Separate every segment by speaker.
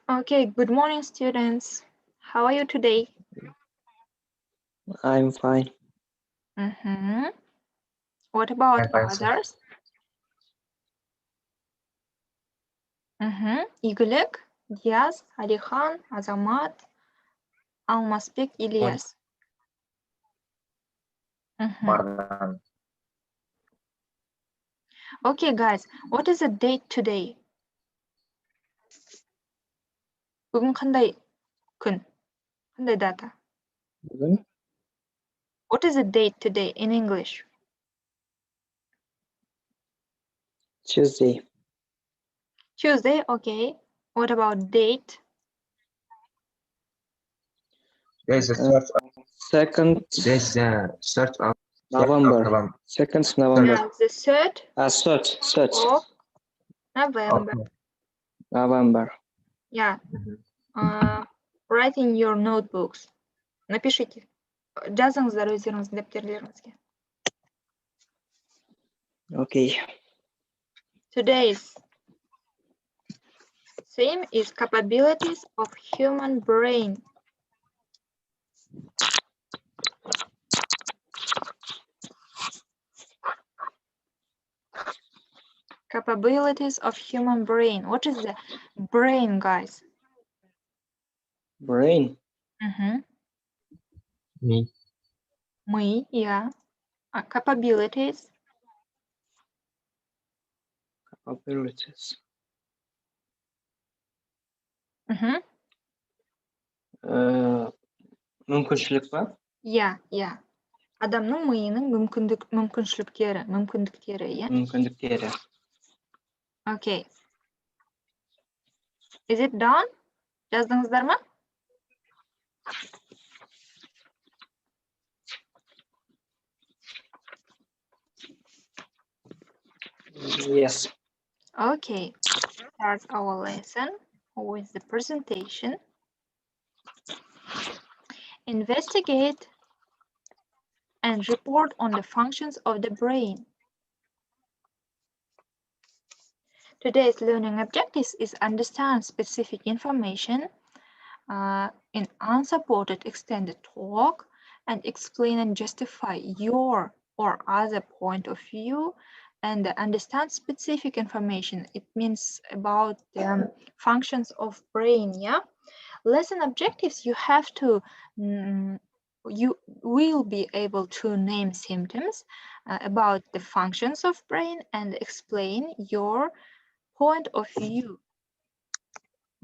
Speaker 1: Okay, good morning, students. How are you today?
Speaker 2: I'm fine.
Speaker 1: What about
Speaker 3: I'm fine, sir.
Speaker 1: others? Игілік, Диас, Алихан, Азамат, Алмасбек, Ильяс.
Speaker 3: Pardon.
Speaker 1: Okay, guys, what is the date today? Бүгін қандай күн? Қандай дата?
Speaker 2: Бүгін
Speaker 1: What is the date today in English?
Speaker 2: Tuesday.
Speaker 1: Tuesday, okay. What about date?
Speaker 3: There's a
Speaker 2: Second
Speaker 3: search of
Speaker 2: November. Second November.
Speaker 1: Yeah, the 3rd
Speaker 2: Third
Speaker 1: of November.
Speaker 2: November.
Speaker 1: Yeah. Write in your notebooks. Напишите. Жазыңыздар өздеріңіздің дәптерлеріңізге.
Speaker 2: Okay.
Speaker 1: Today's theme is capabilities of human brain. Capabilities of human brain. What is the brain, guys?
Speaker 2: Brain.
Speaker 3: me.
Speaker 1: Мы, yeah. Capabilities.
Speaker 2: Capabilities. Мүмкіншілік па?
Speaker 1: Yeah. Адамның миының мүмкіншіліктері, yeah?
Speaker 2: Мүмкіндіктері.
Speaker 1: Okay. Is it done? Жаздыңыздар ма?
Speaker 2: Yes.
Speaker 1: Okay. Start our lesson with the presentation. Investigate and report on the functions of the brain. Today's learning objective is understand specific information in unsupported extended talk and explain and justify your or other point of view and understand specific information. It means about the functions of brain, yeah? Lesson objectives, you have to you will be able to name symptoms about the functions of brain and explain your point of view.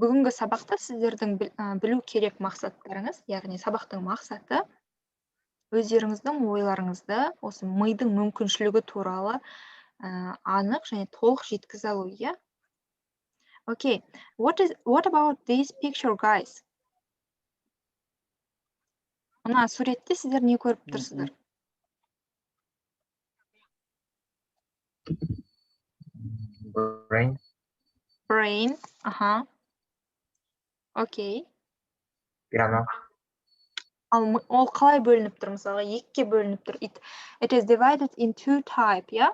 Speaker 1: Бүгінгі сабақта сіздердің білу керек мақсаттарыңыз, яғни сабақтың мақсаты өздеріңіздің ойларыңызды осы мидың мүмкіншілігі туралы анық және толық жеткізе алу, иә? Okay, what about this picture, guys? Мына суретте сіздер не көріп тұрсыздар? Brain, Окей.
Speaker 3: Пирана.
Speaker 1: Ол қалай бөлініп тұр? Мысалға, екіге бөлініп тұр. It is divided in two types, yeah?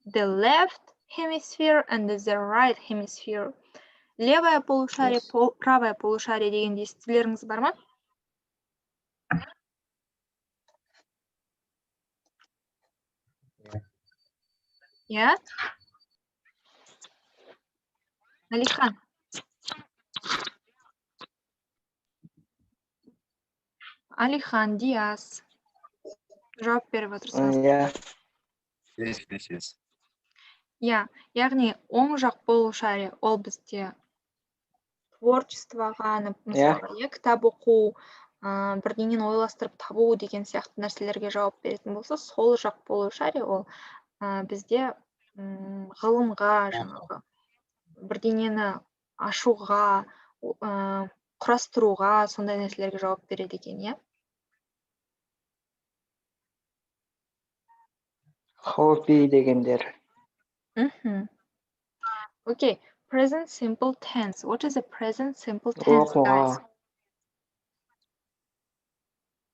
Speaker 1: The left hemisphere and the right hemisphere. Левое полушарие, правое полушарие дегенде естілеріңіз бар ма? Yeah? Алихан. Алихан, Диас. Жауап беріп отырсыңыз.
Speaker 3: Yes.
Speaker 1: Yeah, яғни оң жақ полушарие ол бізде творчествоға, мысалға, кітап оқу, бірдеңені ойластырып табу деген сияқты нәрселерге жауап беретін болса, сол жақ полушарие ол бізде ғылымға, жаңағы бірдеңені ашуға, құрастыруға, сондай нәрселерге жауап береді екен, иә?
Speaker 2: Хобби дегендер.
Speaker 1: Okay, present simple tense. What is a present simple tense, guys?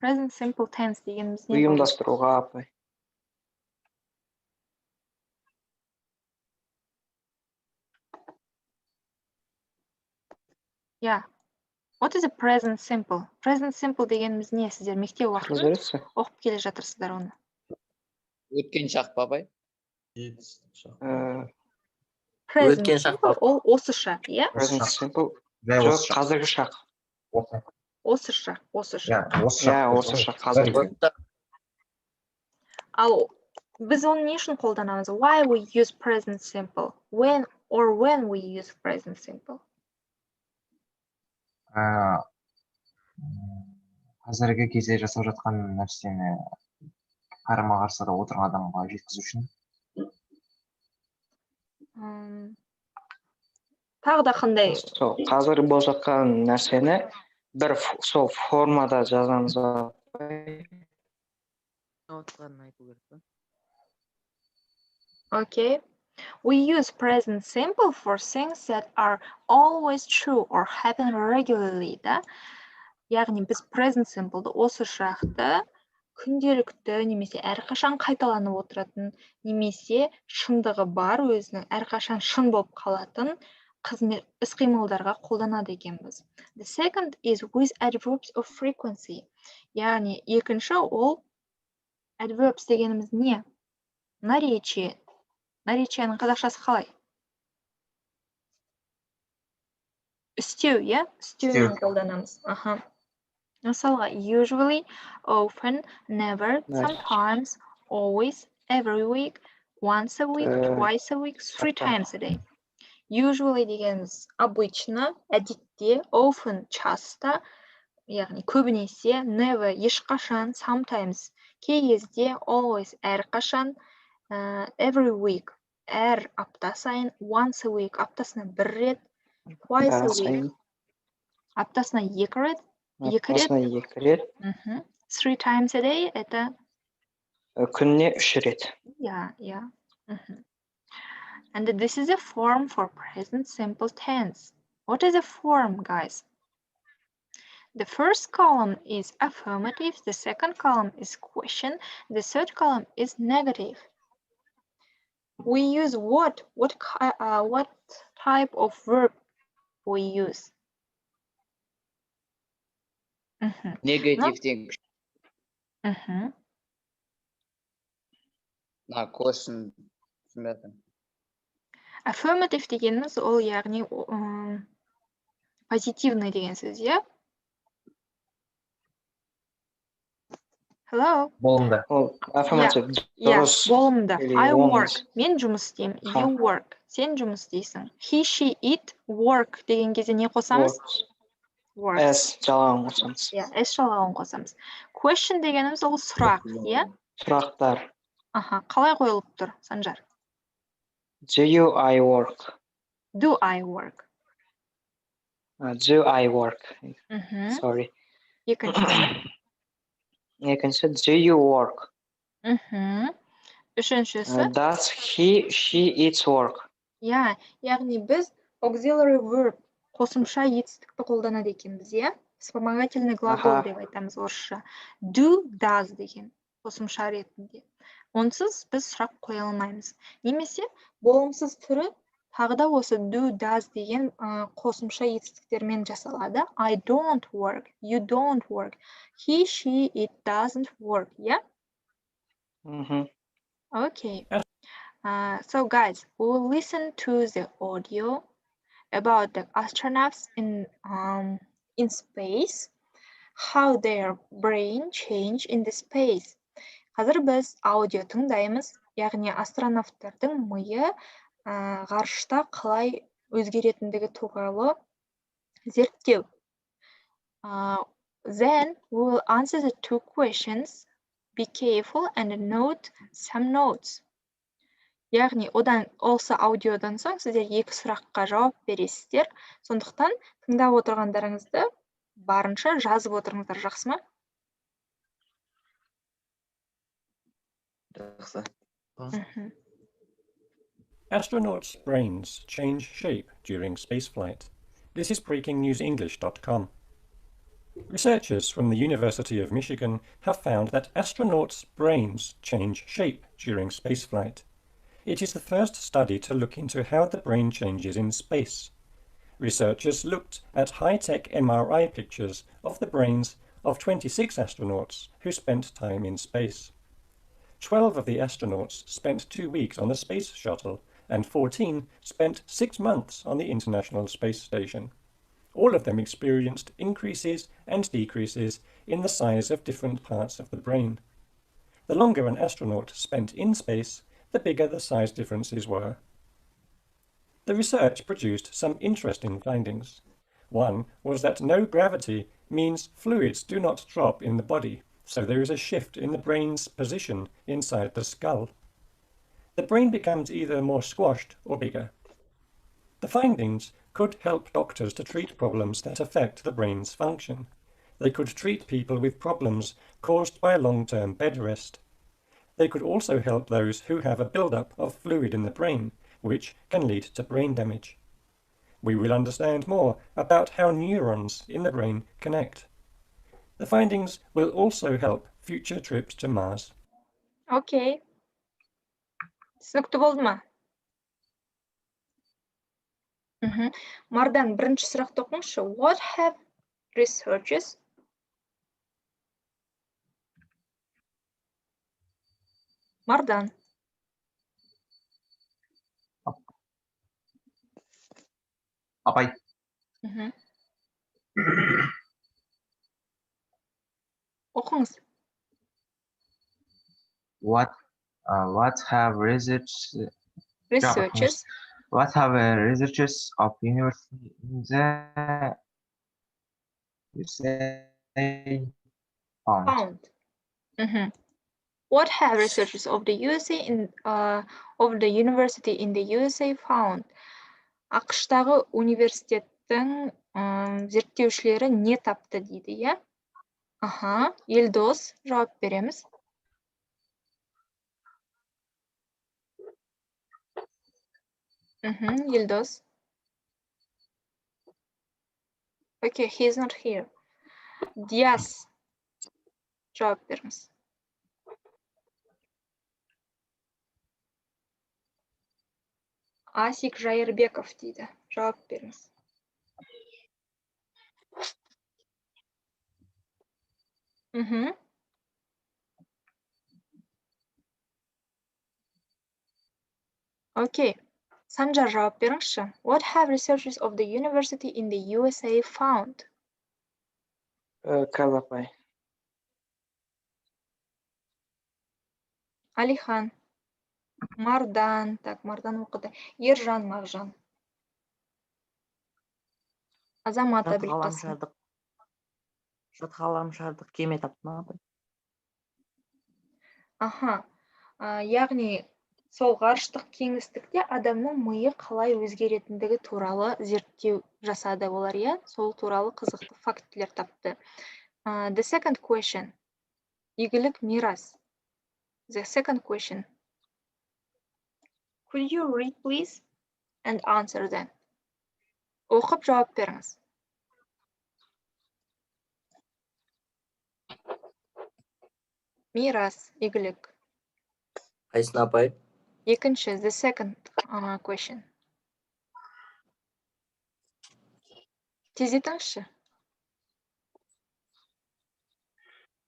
Speaker 1: Present simple tense дегеніміз не?
Speaker 2: Ұйымдастыруға апай.
Speaker 1: Yeah. What is a present simple? Present simple дегеніміз не? Сіздер мектеп уақытын
Speaker 2: Разберется?
Speaker 1: оқып келе жатырсыздар оны.
Speaker 4: Өткен шақ па абай?
Speaker 1: Present
Speaker 4: Өткен шақ
Speaker 1: simple
Speaker 4: па?
Speaker 1: ол осы шақ, иә?
Speaker 2: Present simple.
Speaker 3: Жай
Speaker 2: Жоқ,
Speaker 3: осы шақ.
Speaker 2: қазіргі шақ.
Speaker 1: Осы шақ, осы шақ.
Speaker 3: Иә, осы шақ.
Speaker 2: Иә, осы шақ қазіргі.
Speaker 1: Ал біз оны не үшін қолданамыз? Why we use present simple? When we use present simple?
Speaker 3: Қазіргі кезде жасап жатқан нәрсені қарама қарсыда отырған адамға жеткізу үшін.
Speaker 1: Тағы да қандай?
Speaker 2: Сол қазір болып жатқан нәрсені бір сол формада жазамыз ба?
Speaker 1: Okay. We use present simple for things that are always true or happen regularly, да? Яғни біз present simple'ды осы шақты күнделікті немесе әрқашан қайталанып отыратын немесе шындығы бар өзінің әрқашан шын болып қалатын қызмет іс-қимылдарға қолданады екенбіз. The second is with adverbs of frequency. Яғни екінші ол adverbs дегеніміз не? Наречие. Наречияның қазақшасы қалай? Үстеу, иә? Үстеумен қолданамыз. Аха. Мысалға, usually, often, never, sometimes, always, every week, once a week, twice a week, 3 times a day. Usually дегеніміз обычно, әдетте, often, часто, яғни көбінесе, never, ешқашан, sometimes, кей кезде, always, әрқашан, every week, әр апта сайын, once a week, аптасына бір рет, twice a week, аптасына екі рет,
Speaker 2: Аптасына екі рет.
Speaker 1: 3 times a day, это...
Speaker 2: Күніне 3 рет.
Speaker 1: Yeah. And this is a form for present simple tense. What is a form, guys? The first column is affirmative, the second column is question, the third column is negative. We use what type of verb we use?
Speaker 4: Негативтен question түсінбедім.
Speaker 1: Affirmative дегеніміз ол яғни позитивный деген сөз, иә? Hello?
Speaker 3: Болымды.
Speaker 2: Ол affirmative.
Speaker 1: Дұрыс. Болымды. I work.
Speaker 2: Honest.
Speaker 1: Мен жұмыс істеймін. You work. Сен жұмыс істейсің. He, she, it, work деген кезде не қосамыз? Work.
Speaker 2: S жалғауын қосамыз.
Speaker 1: S жалғауын қосамыз. Question дегеніміз ол сұрақ, иә?
Speaker 2: Сұрақтар.
Speaker 1: Қалай қойылып тұр, Санжар?
Speaker 2: Do I work?
Speaker 1: Do I work?
Speaker 2: Do I work? Sorry.
Speaker 1: Екіншісі.
Speaker 2: Екінші, do you work?
Speaker 1: Үшіншісі.
Speaker 2: Does he, she, it work?
Speaker 1: Яғни біз auxiliary verb қосымша етістікті қолданады екенбіз, иә? Вспомогательный глагол деп айтамыз орысша. Do, does деген қосымша ретінде. Онсыз біз сұрақ қоя алмаймыз. Немесе болымсыз түрі тағы да осы do, does деген қосымша етістіктермен жасалады. I don't work, you don't work, he, she, it doesn't work, yeah? Okay. So guys, we'll listen to the audio about the astronauts in space, how their brain change in the space. Қазір біз аудио тыңдаймыз, яғни астронавттардың миы ғарышта қалай өзгеретіндігі туралы зерттеу. Then we will answer the 2 questions. Be careful and note some notes. Яғни одан осы аудиодан соң сіздер 2 сұраққа жауап бересіздер. Сондықтан тыңдап отырғандарыңызды барынша жазып отырыңыздар, жақсы ма?
Speaker 5: Astronauts' brains change shape during spaceflight. This is breakingnewsenglish.com. Researchers from the University of Michigan have found that astronauts' brains change shape during spaceflight. It is the first study to look into how the brain changes in space. researchers looked at high-tech MRI pictures of the brains of 26 astronauts who spent time in space. 12 of the astronauts spent 2 weeks on the space shuttle, and 14 spent 6 months on the International Space Station. All of them experienced increases and decreases in the size of different parts of the brain. The longer an astronaut spent in space, the bigger the size differences were. The research produced some interesting findings. One was that no gravity means fluids do not drop in the body, so there is a shift in the brain's position inside the skull. The brain becomes either more squashed or bigger. The findings could help doctors to treat problems that affect the brain's function. They could treat people with problems caused by a long-term bed rest. They could also help those who have a build-up of fluid in the brain, which can lead to brain damage. We will understand more about how neurons in the brain connect. The findings will also help future trips to Mars.
Speaker 1: Okay. Түсінікті болды ма? Мардан, бірінші сұрақты оқыңызшы. What have researchers Мардан.
Speaker 3: Апай.
Speaker 1: Оқыңыз.
Speaker 3: What have researchers of university in the USA found?
Speaker 1: What have researchers of the university in the USA found? ақш-тағы университеттің зерттеушілері не тапты дейді, иә? Елдос, жауап береміз. Елдос. Okay, he's not here. Диас, жауап беріңіз. Асик Жайырбеков дейді. Жауап беріңіз. Okay. Санжар, жауап беріңізші. What have researchers of the university in the USA found?
Speaker 2: Калапай.
Speaker 1: Алихан. Мардан. Так, Мардан оқыды. Ержан, Мағжан. Азамат Абілқасым.
Speaker 6: Жат ғаламшардың кеме тапты ма?
Speaker 1: Яғни сол ғарыштық кеңістікте адамның миы қалай өзгеретіндігі туралы зерттеу жасады олар, иә? Сол туралы қызықты фактілер тапты. The second question. Игілік мирас. The second question. Could you read, please, and answer them? Оқып жауап беріңіз. Мирас, игілік.
Speaker 6: Қайсын апай?
Speaker 1: Екінші, the second question. Тез етіңізші.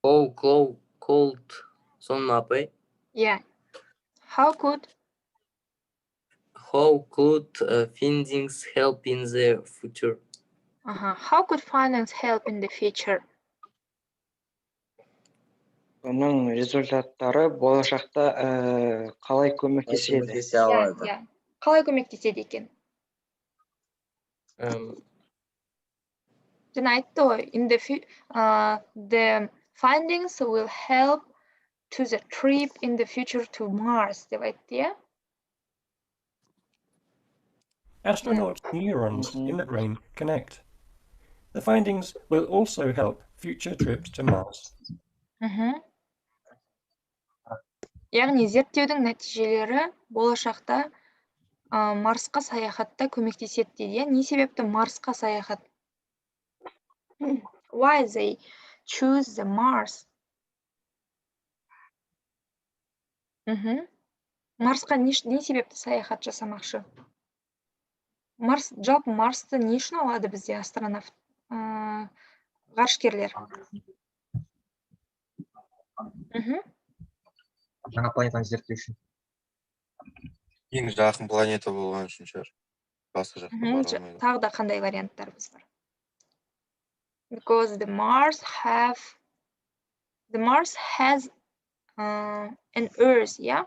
Speaker 6: How cold соны апай?
Speaker 1: Yeah. How could
Speaker 6: findings help in the future?
Speaker 1: How could findings help in the future?
Speaker 2: Оның результаттары болашақта қалай көмектеседі?
Speaker 1: Қалай көмектеседі екен? Жаңа айтты ғой, the findings will help to the trip in the future to Mars, деп айтты, иә?
Speaker 5: Astronauts' neurons in the brain connect. The findings will also help future trips to Mars.
Speaker 1: Яғни зерттеудің нәтижелері болашақта Марсқа саяхатта көмектеседі дейді. Не себепті Марсқа саяхат? Why they choose the Mars? Марсқа не себепті саяхат жасамақшы? Жалпы Марсты не үшін алады бізде астронавт? Ғарышкерлер.
Speaker 3: Жаңа планетаны зерттеу үшін.
Speaker 7: Ең жақын планета болған үшін шығар. Басқа жаққа бара алмайды.
Speaker 1: Тағы да қандай варианттарымыз бар? Because the Mars has an Earth, yeah?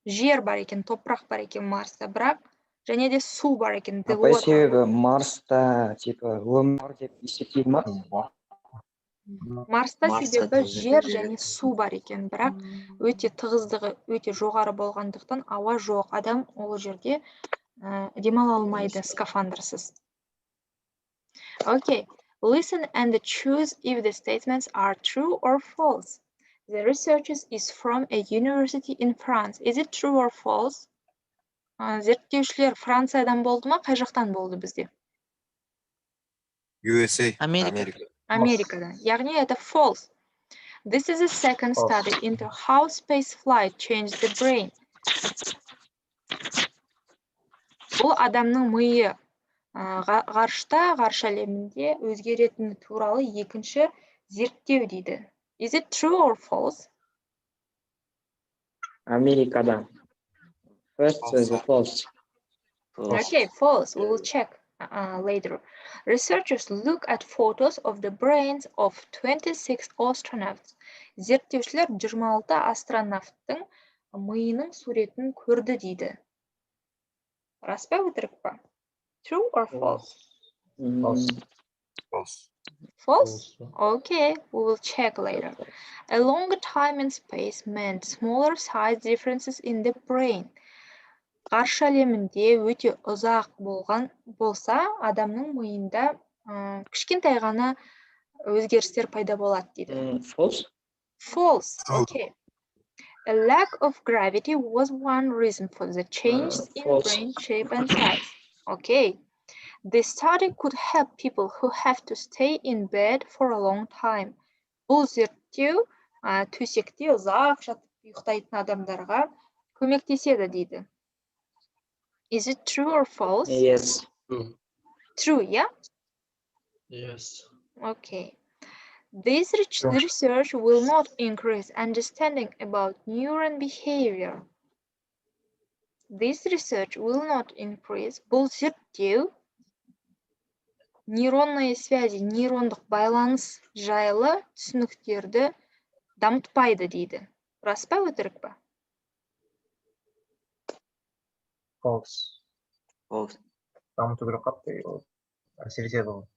Speaker 1: Жер бар екен, топырақ бар екен Марста, бірақ және де су бар екен.
Speaker 2: Себебі Марста өмір деп есептейді ма?
Speaker 1: Марста себебі жер және су бар екен, бірақ өте тығыздығы өте жоғары болғандықтан ауа жоқ. Адам ол жерде демала алмайды скафандрсыз. Okay, listen and choose if the statements are true or false. The research is from a university in France. Is it true or false? Зерттеушілер Франциядан болды ма, қай жақтан болды бізде?
Speaker 7: USA,
Speaker 6: Америка.
Speaker 1: Америкадан. Яғни это false. This is a second study into how space flight changed the brain. Бұл адамның миы ғарышта, ғарыш әлемінде өзгеретіні туралы екінші зерттеу дейді. Is it true or false?
Speaker 2: Америкадан. First is false.
Speaker 1: Okay, false. We will check later. Researchers look at photos of the brains of 26 astronauts. Зерттеушілер 26 астронавттың миының суретін көрді дейді. Рас па, өтірік па? True or false?
Speaker 7: False.
Speaker 1: False? Okay, we will check later. A longer time in space meant smaller size differences in the brain. Ғарыш әлемінде өте ұзақ болса, адамның миында кішкентай ғана өзгерістер пайда болады дейді.
Speaker 2: False?
Speaker 1: False, okay. A lack of gravity was one reason for the changes in brain shape and size. Okay. This study could help people who have to stay in bed for a long time. Бұл зерттеу төсекте ұзақ жатып ұйықтайтын адамдарға көмектеседі дейді. Is it true or false?
Speaker 2: Yes.
Speaker 1: True, yeah?
Speaker 8: Yes.
Speaker 1: Okay. This research will not increase understanding about neuron behavior. This research will not increase. Бұл зерттеу нейронные связи, нейрондық байланыс жайлы түсініктерді дамытпайды дейді. Рас па, өтірік па?
Speaker 3: False.
Speaker 6: False.
Speaker 3: Дамыту керек қапты, әсер етеді ол.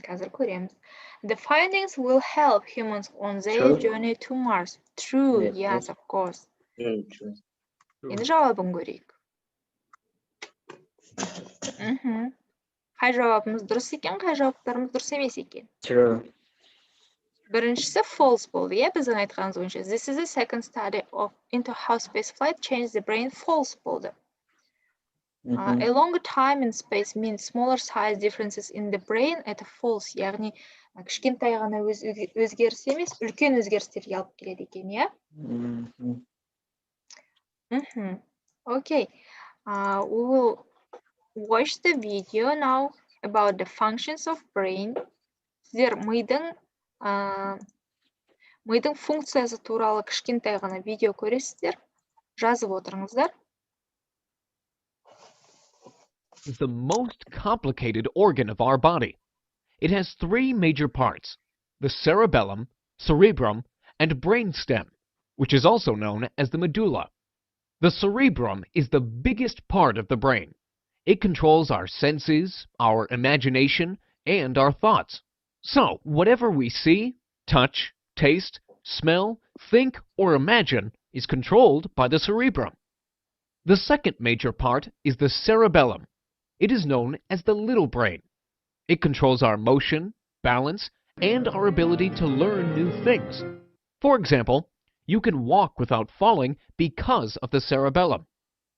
Speaker 1: Қазір көреміз. The findings will help humans on their journey to Mars. True, yes, of course. Енді жауабын көрейік. Қай жауабымыз дұрыс екен, қай жауаптарымыз дұрыс емес екен?
Speaker 2: True.
Speaker 1: Біріншісі false болды, біздің айтқанымыз бойынша. This is a second study into how space flight changed the brain. False болды. A longer time in space means smaller size differences in the brain. Это false, яғни кішкентай ғана өзгеріс емес, үлкен өзгерістерге алып келеді екен, иә? Okay. We will watch the video now about the functions of brain. Сіздер мидың функциясы туралы кішкентай ғана видео көресіздер. Жазып отырыңыздар.
Speaker 9: Is the most complicated organ of our body. It has three major parts: the cerebellum, cerebrum, and brainstem, which is also known as the medulla. The cerebrum is the biggest part of the brain. It controls our senses, our imagination, and our thoughts. So, whatever we see, touch, taste, smell, think, or imagine is controlled by the cerebrum. The second major part is the cerebellum. It is known as the little brain. It controls our motion, balance, and our ability to learn new things. For example, you can walk without falling because of the cerebellum.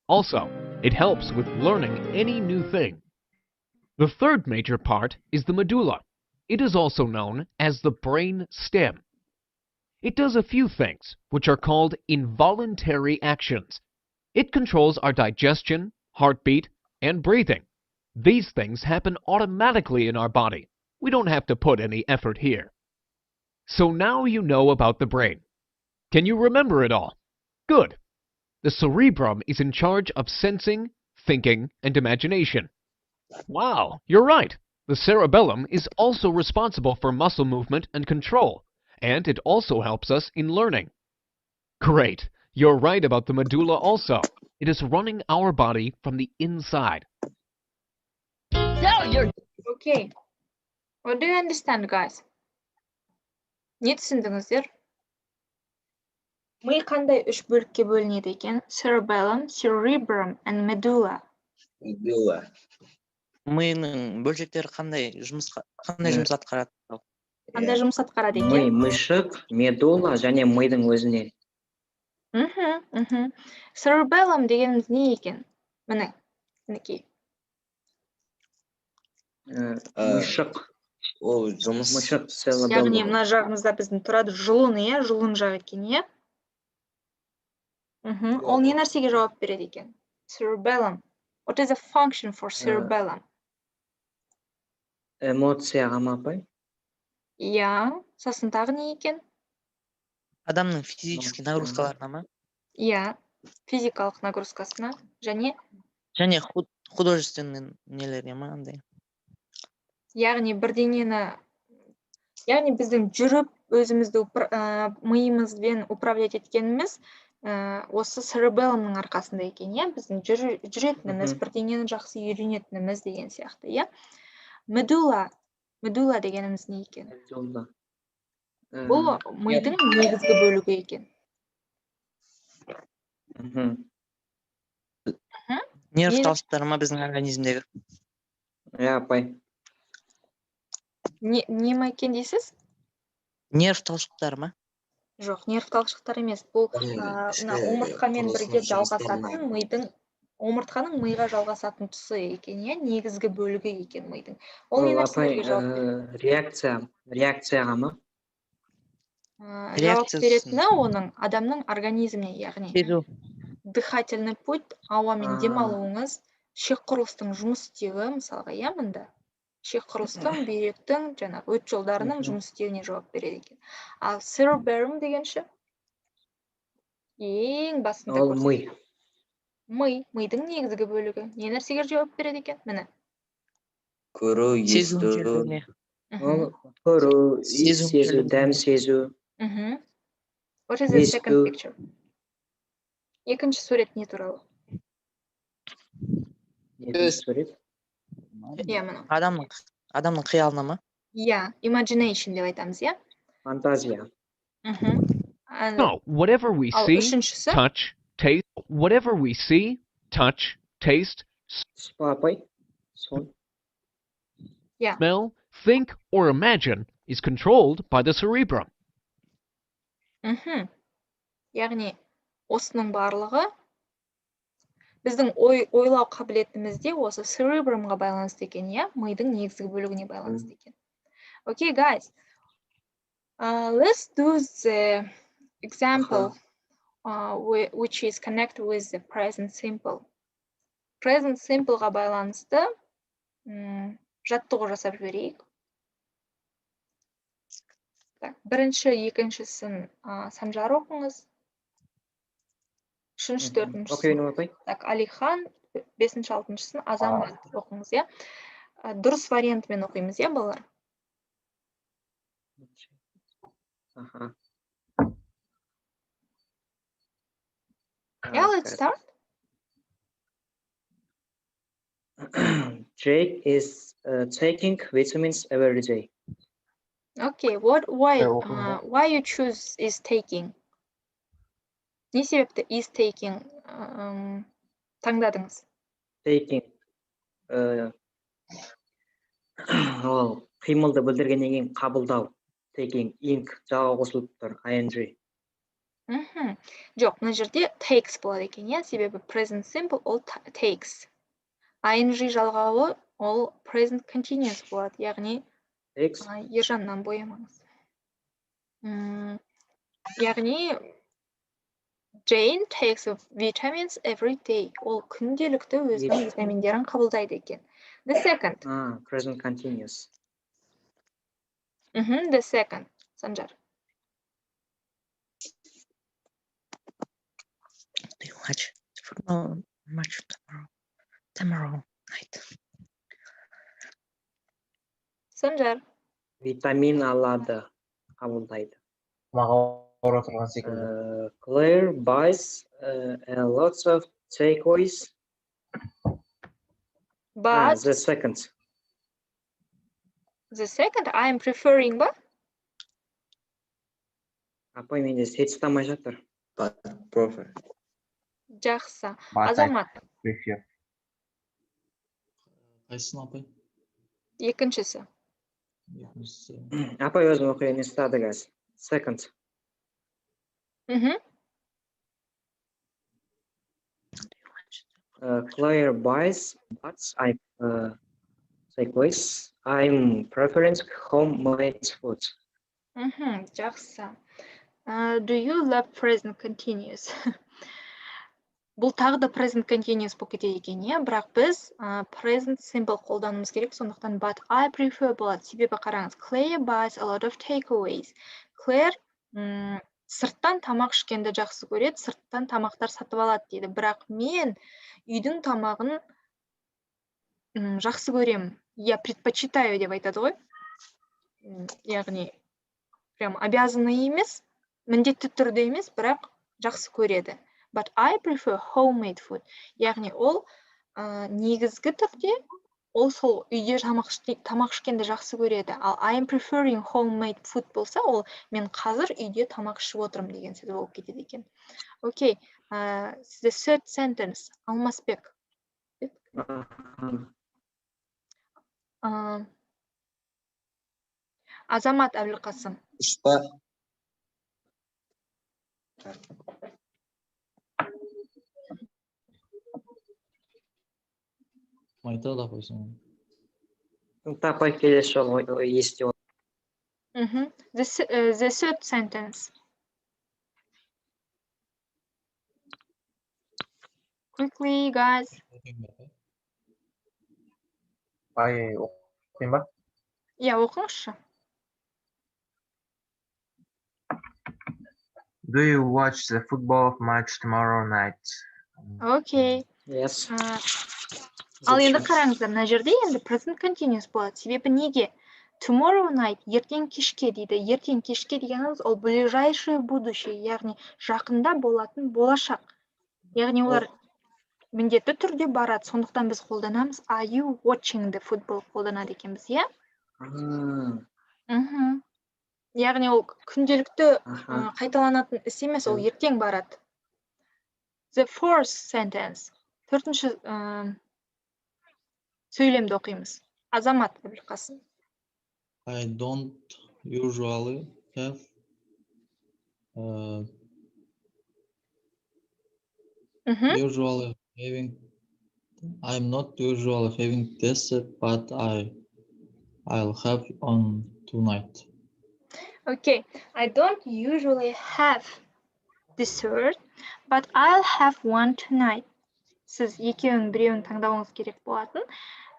Speaker 9: Also, it helps with learning any new thing. The third major part is the medulla. It is also known as the brain stem. It does a few things, which are called involuntary actions. It controls our digestion, heartbeat, and breathing. These things happen automatically in our body. We don't have to put any effort here. So now you know about the brain. Can you remember it all? Good. The cerebrum is in charge of sensing, thinking, and imagination. Wow, you're right. The cerebellum is also responsible for muscle movement and control, and it also helps us in learning. Great. You're right about the medulla also. It is running our body from the inside.
Speaker 1: Okay. What do you understand, guys? Не түсіндіңіздер? Ми қандай үш бөлікке бөлінеді екен? Cerebellum, cerebrum, and medulla.
Speaker 2: Миының бөлшектері қандай жұмыс атқарады?
Speaker 1: Қандай жұмыс атқарады
Speaker 2: Ми,
Speaker 1: екен?
Speaker 2: мышық, медула және мидың өзіне.
Speaker 1: Cerebellum дегеніміз не екен? Міне, мінекей.
Speaker 2: Мышық.
Speaker 6: Ол жұмыс.
Speaker 2: Мышық,
Speaker 1: Яғни
Speaker 2: cerebellum.
Speaker 1: мына жағымызда біздің тұрады жұлын, иә? Жұлын жақ екен, иә? Ол не нәрсеге жауап береді екен? Cerebellum. What is the function for cerebellum?
Speaker 2: Эмоцияға ма апай?
Speaker 1: Иә, сосын тағы не екен?
Speaker 2: Адамның физический нагрузкаларына ма?
Speaker 1: Иә, физикалық нагрузкасына және
Speaker 2: художественный нелерге ма андай?
Speaker 1: яғни бірдеңені, яғни біздің жүріп өзімізді миымызбен управлять еткеніміз осы cerebellumның арқасында екен, иә? Біздің жүретініміз, бірдеңені жақсы үйренетініміз деген сияқты, иә? Medulla дегеніміз не екен? Бұл мидың негізгі бөлігі екен.
Speaker 2: Нерв талшықтары ма біздің организмдегі? Иә, апай.
Speaker 1: Не ма екен дейсіз?
Speaker 2: Нерв талшықтары ма?
Speaker 1: Жоқ, нерв талшықтары емес. Бұл омыртқамен бірге жалғасатын мидың, омыртқаның миға жалғасатын тұсы екен, иә? Негізгі бөлігі екен мидың. Ол не нәрселерге жауап береді?
Speaker 2: Реакцияға ма?
Speaker 1: Жауап беретіні оның адамның организміне, яғни дыхательный путь, ауамен демалуыңыз, ішек құрылыстың жұмыс істеуі, мысалға, иә, мында? Ішек құрылыстың, бүйректің, жаңағы өт жолдарының жұмыс істеуіне жауап береді екен. Ал cerebellum дегенше ең басында көрсетеді. Мидың негізгі бөлігі. Не нәрсеге жауап береді екен? Міне.
Speaker 6: Көру, есту.
Speaker 2: Көру, сезу, дәм сезу.
Speaker 1: What is the second picture? Екінші сурет не туралы?
Speaker 2: Сурет?
Speaker 1: Иә, мына.
Speaker 2: Адамның қиялына ма?
Speaker 1: Иә, imagination деп айтамыз, иә?
Speaker 2: Фантазия.
Speaker 9: No, whatever we see, touch, taste, whatever we see, touch, taste, smell, think, or imagine is controlled by the cerebrum.
Speaker 1: Яғни, осының барлығы біздің ойлау қабілетімізде осы cerebrumға байланысты екен, иә? Мидың негізгі бөлігіне байланысты екен. Okay, guys. Let's do the example which is connected with the present simple. Present simpleға байланысты жаттығу жасап жіберейік. Бірінші, екіншісін Санжар оқыңыз. Үшінші, төртіншісін Алихан, бесінші, алтыншысын Азамат оқыңыз, иә? Дұрыс вариантымен оқимыз, иә, балалар? Yeah, let's start.
Speaker 2: Jake is taking vitamins every day.
Speaker 1: Okay, why you choose is taking? Не себепті is taking таңдадыңыз?
Speaker 2: Taking ол қимылды білдіргеннен кейін қабылдау. Taking ing жауға қосылып тұр, ing.
Speaker 1: Жоқ, мына жерде takes болады екен, иә? Себебі present simple ол takes. Ing жалғауы ол present continuous болады, яғни ержаннан боямаңыз. Яғни Jane takes vitamins every day. Ол күнделікті өзінің витаминдерін қабылдайды екен. The second.
Speaker 2: Present continuous.
Speaker 1: The second. Санжар.
Speaker 10: Do you watch football match tomorrow night?
Speaker 1: Санжар.
Speaker 2: Витамин алады, қабылдайды.
Speaker 3: Мағаура тұрған секілді.
Speaker 2: Claire buys lots of takeaways.
Speaker 1: But
Speaker 2: The second.
Speaker 1: I am preferring ба?
Speaker 2: Апай менде сетістамай жатыр.
Speaker 7: But prefer.
Speaker 1: Жақсы.
Speaker 3: But I
Speaker 1: Азамат.
Speaker 3: prefer.
Speaker 8: Қайсысын апай?
Speaker 1: Екіншісі.
Speaker 8: Екіншісі.
Speaker 2: Апай өзім оқи емес тады газ. Second. Claire buys, but I takeaways. I'm preferring homemade food.
Speaker 1: Жақсы. Do you love present continuous? Бұл тағы да present continuous болып кетеді екен, иә? Бірақ біз present simple қолдануымыз керек, сондықтан but I prefer болады. Себебі қараңыз, Claire buys a lot of takeaways. Claire сырттан тамақ ішкенді жақсы көреді, сырттан тамақтар сатып алады дейді. Бірақ мен үйдің тамағын жақсы көремін. Я предпочитаю деп айтады ғой. Яғни, прям обязаны емес, міндетті түрде емес, бірақ жақсы көреді. But I prefer homemade food. Яғни ол негізгі түрде ол сол үйде тамақ ішкенді жақсы көреді. Ал I am preferring homemade food болса, ол мен қазір үйде тамақ ішіп отырмын деген сөз болып кетеді екен. Okay, the third sentence. Алмасбек. Азамат Әбілқасым.
Speaker 4: Ұшпа.
Speaker 8: Айтады апай соны.
Speaker 2: Апай келесі жолы ести ол.
Speaker 1: The third sentence. Quickly, guys.
Speaker 3: Ай, оқиын ба?
Speaker 1: Я оқыңызшы.
Speaker 3: Do you watch the football match tomorrow night?
Speaker 1: Okay.
Speaker 2: Yes.
Speaker 1: Ал енді қараңыздар, мына жерде енді present continuous болады. Себебі неге? Tomorrow night, ертең кешке дейді. Ертең кешке дегеніміз ол ближайшее будущее, яғни жақында болатын болашақ. Яғни олар міндетті түрде барады. Сондықтан біз қолданамыз are you watching the football қолданады екенбіз, иә? Яғни ол күнделікті қайталанатын іс емес, ол ертең барады. The fourth sentence. Төртінші сөйлемді оқимыз. Азамат Әбілқасым.
Speaker 8: I don't usually have I'm not usually having dessert, but I'll have on tonight.
Speaker 1: Okay, I don't usually have dessert, but I'll have one tonight. Сіз екеуің біреуін таңдауыңыз керек болатын.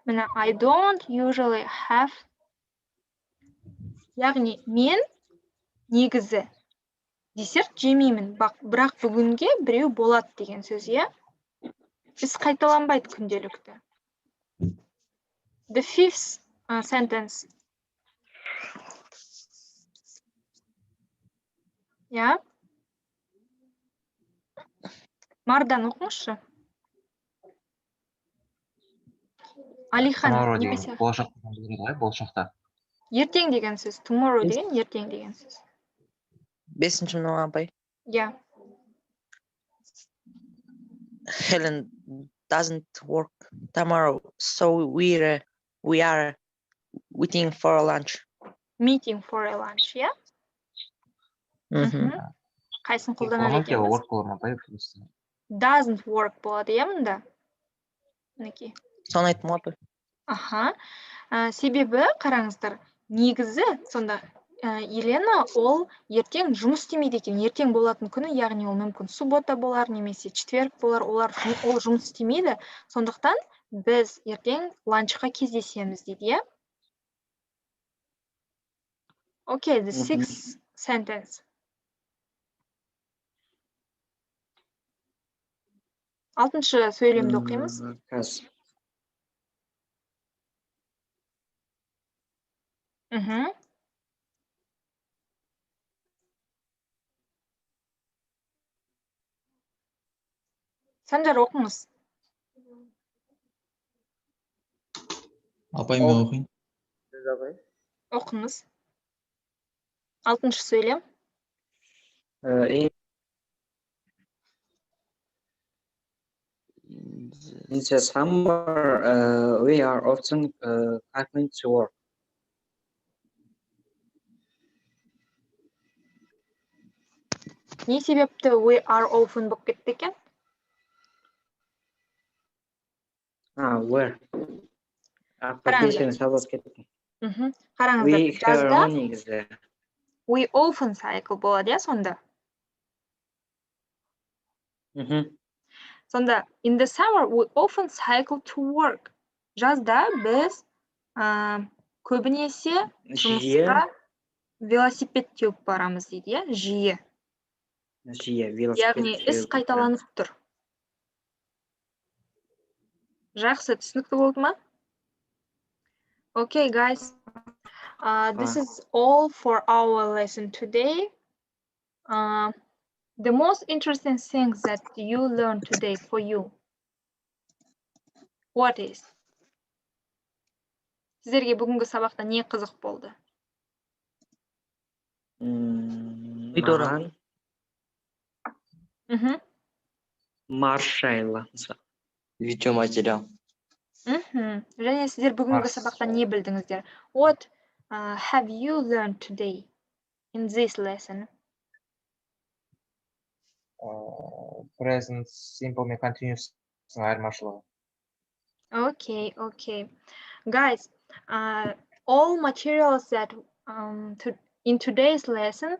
Speaker 1: Міне, I don't usually have. Яғни, мен негізі десерт жемеймін, бірақ бүгінге біреу болады деген сөз, иә? Біз қайталанбайды күнделікті. The fifth sentence. Я? Мардан оқыңызшы. Алихан.
Speaker 3: Tomorrow деген болашақта білдіреді ғой, болашақта.
Speaker 1: Ертең деген сөз. Tomorrow деген ертең деген сөз.
Speaker 10: Бесінші мынау апай.
Speaker 1: Я.
Speaker 10: Helen doesn't work tomorrow, so we are waiting for lunch.
Speaker 1: Meeting for a lunch, я? Қайсын қолданады екенбіз?
Speaker 3: Work болады ма апай?
Speaker 1: Doesn't work болады, иә мұнда? Мінекей.
Speaker 10: Соны айттым апай.
Speaker 1: Себебі, қараңыздар, негізі, сонда Елена ол ертең жұмыс істемейді екен. Ертең болатын күні, яғни ол мүмкін суббота болар, немесе четверг болар, ол жұмыс істемейді. Сондықтан біз ертең ланчқа кездесеміз дейді, иә? Okay, the sixth sentence. Алтыншы сөйлемді оқимыз.
Speaker 2: Қазір.
Speaker 1: Санжар, оқыңыз.
Speaker 8: Апай, мен оқиын.
Speaker 1: Оқыңыз. Алтыншы сөйлем.
Speaker 2: In the summer, we are often coming to work.
Speaker 1: Не себепті we are often болып кетті екен?
Speaker 2: Where? Аппетитшені сабас кетті.
Speaker 1: Қараңыздар, жазда
Speaker 2: негізі.
Speaker 1: we often cycle болады, иә, сонда? Сонда, in the summer, we often cycle to work. Жазда біз көбінесе жұмысқа велосипед теуіп барамыз дейді, иә? Жиі. Яғни іс қайталанып тұр. Жақсы, түсінікті болды ма? Okay, guys. This is all for our lesson today. The most interesting things that you learned today for you. What is? Сіздерге бүгінгі сабақта не қызық болды?
Speaker 2: Маған марш жайлы.
Speaker 6: Видеоматериал.
Speaker 1: Және сіздер бүгінгі сабақта не білдіңіздер? What have you learned today in this lesson?
Speaker 3: Present simple мен continuous айырмашылығы.
Speaker 1: Okay. Guys, all materials that in today's lesson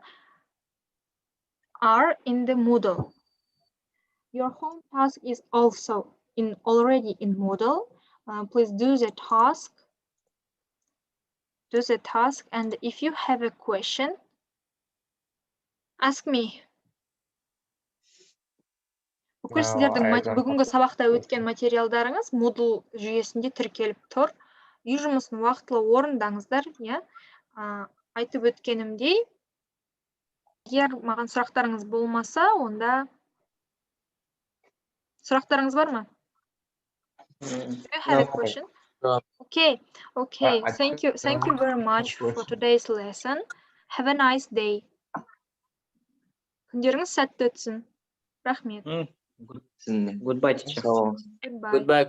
Speaker 1: are in the Moodle. Your home task is also already in Moodle. Please do the task. And if you have a question, ask me. Бүкіл сіздердің бүгінгі сабақта өткен материалдарыңыз Moodle жүйесінде тіркеліп тұр. Үй жұмысын уақытылы орындаңыздар, иә? Айтып өткенімдей, егер маған сұрақтарыңыз болмаса, онда сұрақтарыңыз бар ма? Do you have a question? Okay. Thank you very much for today's lesson. Have a nice day. Күндеріңіз сәтті өтсін. Рахмет.
Speaker 2: Goodbye, teacher.
Speaker 6: Goodbye.